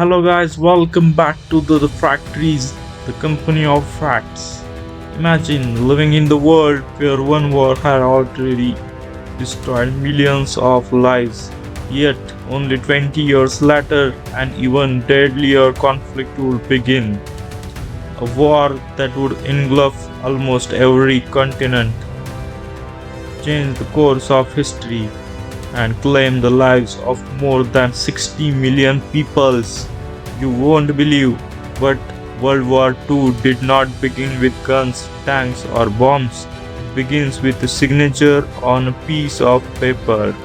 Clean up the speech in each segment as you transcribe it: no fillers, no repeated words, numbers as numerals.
Hello guys, welcome back to the FactTrees, the company of facts. Imagine living in the world where one war had already destroyed millions of lives, yet only 20 years later an even deadlier conflict would begin. A war that would engulf almost every continent, change the course of history, and claim the lives of more than 60 million peoples. You won't believe, but World War II did not begin with guns, tanks, or bombs. It begins with a signature on a piece of paper.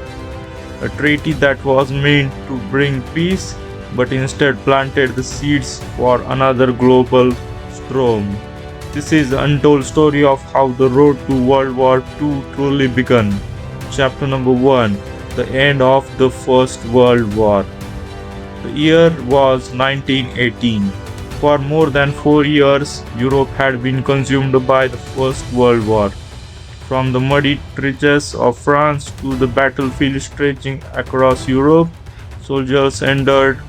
A treaty that was meant to bring peace, but instead planted the seeds for another global storm. This is the untold story of how the road to World War II truly began. Chapter number 1. The end of the First World War. The year was 1918. For more than 4 years, Europe had been consumed by the First World War. From the muddy trenches of France to the battlefield stretching across Europe, soldiers endured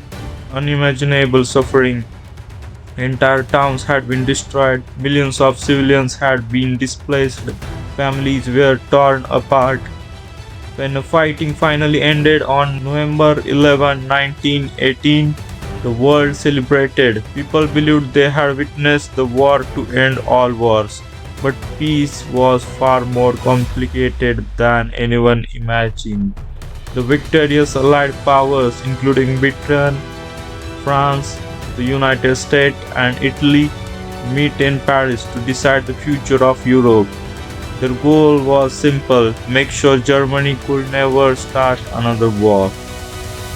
unimaginable suffering. Entire towns had been destroyed, millions of civilians had been displaced, families were torn apart. When the fighting finally ended on November 11, 1918, the world celebrated. People believed they had witnessed the war to end all wars. But peace was far more complicated than anyone imagined. The victorious Allied powers, including Britain, France, the United States, and Italy, meet in Paris to decide the future of Europe. Their goal was simple: make sure Germany could never start another war.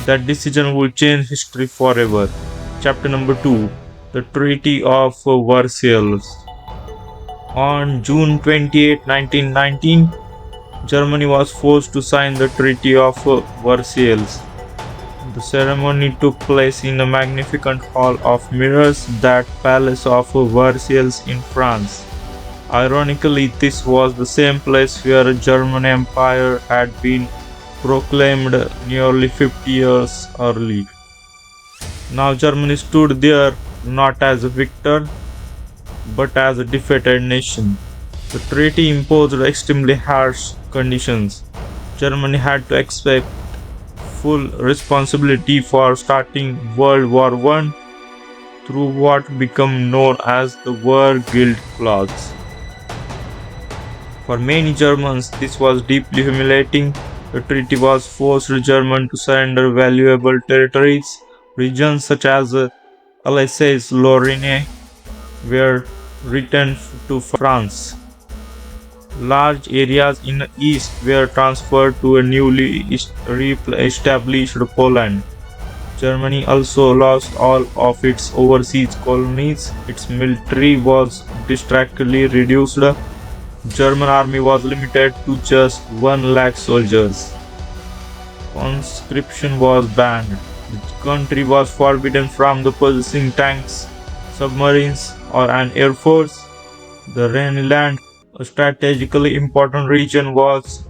That decision would change history forever. Chapter number 2. The Treaty of Versailles. On June 28, 1919, Germany was forced to sign the Treaty of Versailles. The ceremony took place in a magnificent hall of mirrors, that Palace of Versailles in France. Ironically, this was the same place where the German Empire had been proclaimed nearly 50 years earlier. Now Germany stood there not as a victor, but as a defeated nation. The treaty imposed extremely harsh conditions. Germany had to accept full responsibility for starting World War I through what became known as the War Guild Clause. For many Germans, this was deeply humiliating. The treaty was forced Germany to surrender valuable territories. Regions such as Alsace-Lorraine were returned to France. Large areas in the east were transferred to a newly established Poland. Germany also lost all of its overseas colonies. Its military was drastically reduced. German army was limited to just 1 lakh soldiers. Conscription was banned. The country was forbidden from possessing tanks, submarines, or an air force. The Rhineland, a strategically important region, was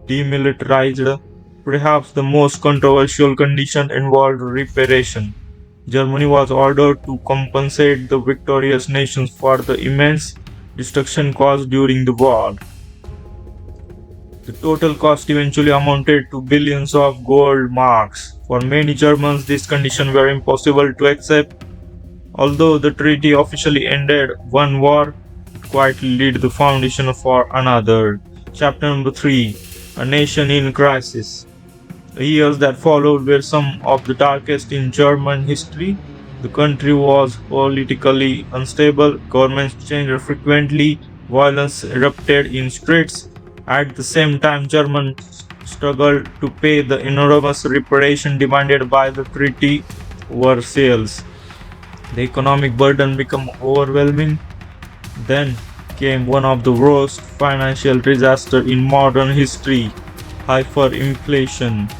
demilitarized. Perhaps the most controversial condition involved reparation. Germany was ordered to compensate the victorious nations for the immense destruction caused during the war. The total cost eventually amounted to billions of gold marks. For many Germans, these conditions were impossible to accept. Although the treaty officially ended one war, it quietly laid the foundation for another. Chapter number 3. A Nation in Crisis. The years that followed were some of the darkest in German history. The country was politically unstable, governments changed frequently, violence erupted in streets. At the same time, Germans struggled to pay the enormous reparation demanded by the Treaty of Versailles. The economic burden became overwhelming. Then came one of the worst financial disasters in modern history: hyperinflation.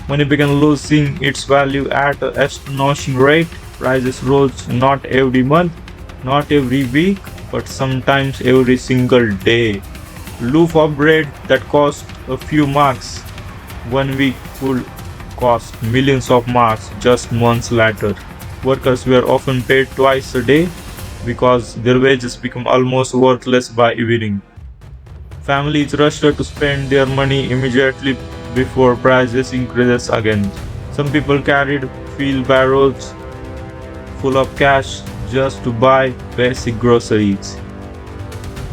Money began losing its value at an astonishing rate. Prices rose not every month, not every week, but sometimes every single day. Loaf of bread that cost a few marks 1 week could cost millions of marks just months later. Workers were often paid twice a day because their wages become almost worthless by evening. Families rushed to spend their money immediately before prices increases again. Some people carried wheelbarrows full of cash just to buy basic groceries.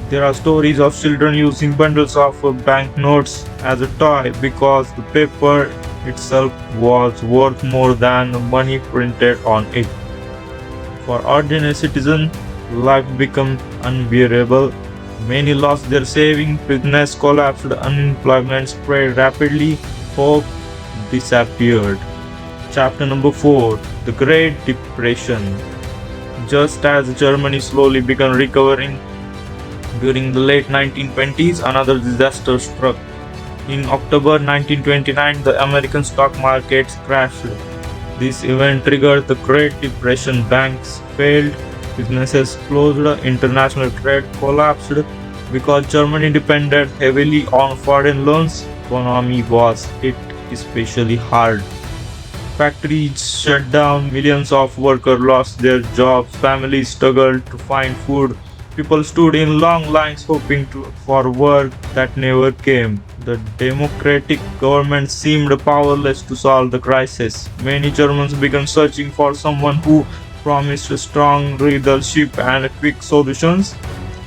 There are stories of children using bundles of banknotes as a toy because the paper itself was worth more than the money printed on it. For ordinary citizens, life became unbearable. Many lost their savings, business collapsed, unemployment spread rapidly, hope disappeared. Chapter number 4: The Great Depression. Just as Germany slowly began recovering, during the late 1920s, another disaster struck. In October 1929, the American stock markets crashed. This event triggered the Great Depression. Banks failed, businesses closed, international trade collapsed. Because Germany depended heavily on foreign loans, economy was hit especially hard. Factories shut down, millions of workers lost their jobs, families struggled to find food, people stood in long lines hoping for work that never came. The democratic government seemed powerless to solve the crisis. Many Germans began searching for someone who promised strong leadership and quick solutions.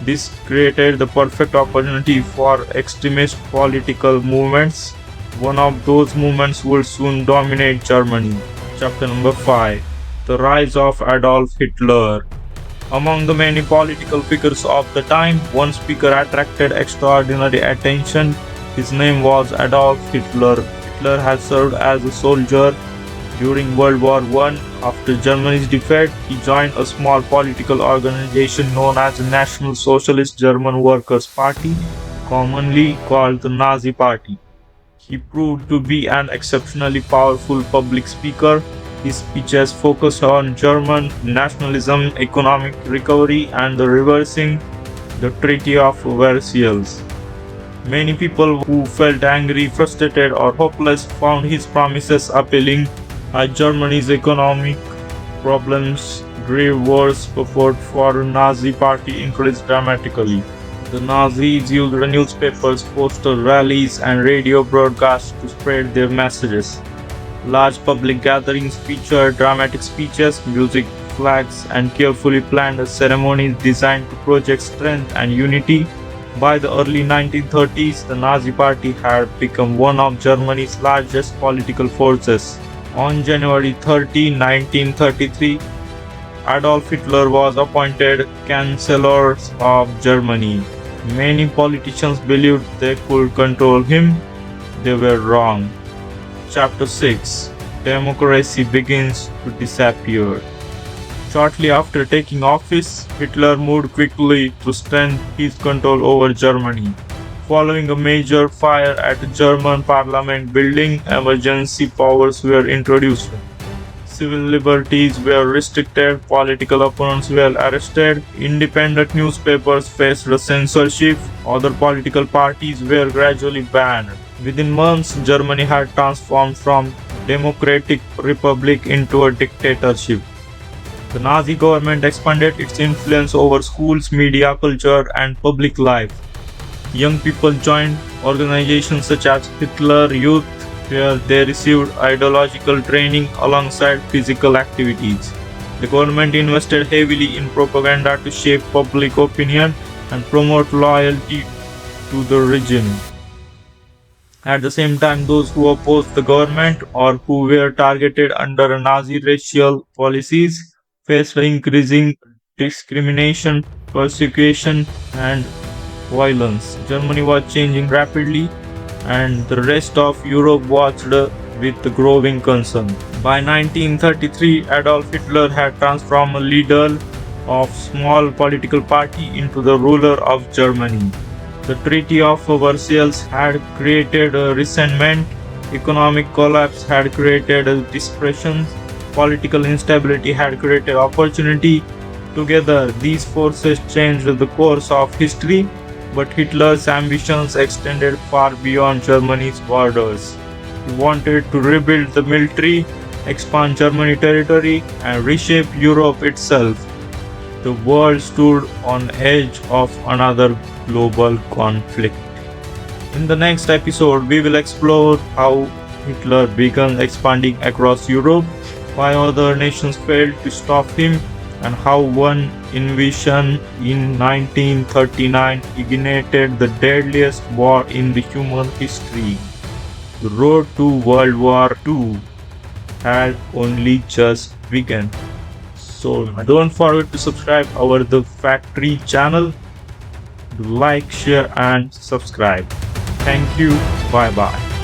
This created the perfect opportunity for extremist political movements. One of those movements would soon dominate Germany. Chapter number 5: The Rise of Adolf Hitler. Among the many political figures of the time, one speaker attracted extraordinary attention. His name was Adolf Hitler. Hitler had served as a soldier during World War I. After Germany's defeat, he joined a small political organization known as the National Socialist German Workers' Party, commonly called the Nazi Party. He proved to be an exceptionally powerful public speaker. His speeches focused on German nationalism, economic recovery, and the reversing the Treaty of Versailles. Many people who felt angry, frustrated, or hopeless found his promises appealing. As Germany's economic problems grew worse, support for the Nazi Party increased dramatically. The Nazis used newspapers, postal rallies, and radio broadcasts to spread their messages. Large public gatherings featured dramatic speeches, music, flags, and carefully planned ceremonies designed to project strength and unity. By the early 1930s, the Nazi Party had become one of Germany's largest political forces. On January 30, 1933, Adolf Hitler was appointed Chancellor of Germany. Many politicians believed they could control him. They were wrong. Chapter 6: Democracy begins to disappear. Shortly after taking office, Hitler moved quickly to strengthen his control over Germany. Following a major fire at the German parliament building, emergency powers were introduced. Civil liberties were restricted, political opponents were arrested, independent newspapers faced censorship, other political parties were gradually banned. Within months, Germany had transformed from democratic republic into a dictatorship. The Nazi government expanded its influence over schools, media, culture, and public life. Young people joined organizations such as Hitler Youth, where they received ideological training alongside physical activities. The government invested heavily in propaganda to shape public opinion and promote loyalty to the regime. At the same time, those who opposed the government or who were targeted under Nazi racial policies faced increasing discrimination, persecution, and violence. Germany was changing rapidly, and the rest of Europe watched with growing concern. By 1933, Adolf Hitler had transformed a leader of small political party into the ruler of Germany. The Treaty of Versailles had created resentment, economic collapse had created depression, political instability had created opportunity. Together, these forces changed the course of history. But Hitler's ambitions extended far beyond Germany's borders. He wanted to rebuild the military, expand Germany territory, and reshape Europe itself. The world stood on edge of another global conflict. In the next episode, we will explore how Hitler began expanding across Europe, why other nations failed to stop him, and how one invasion in 1939 ignited the deadliest war in the human history. The road to World War II had only just begun. So don't forget to subscribe our The Factory channel. Like, share and subscribe. Thank you. Bye bye.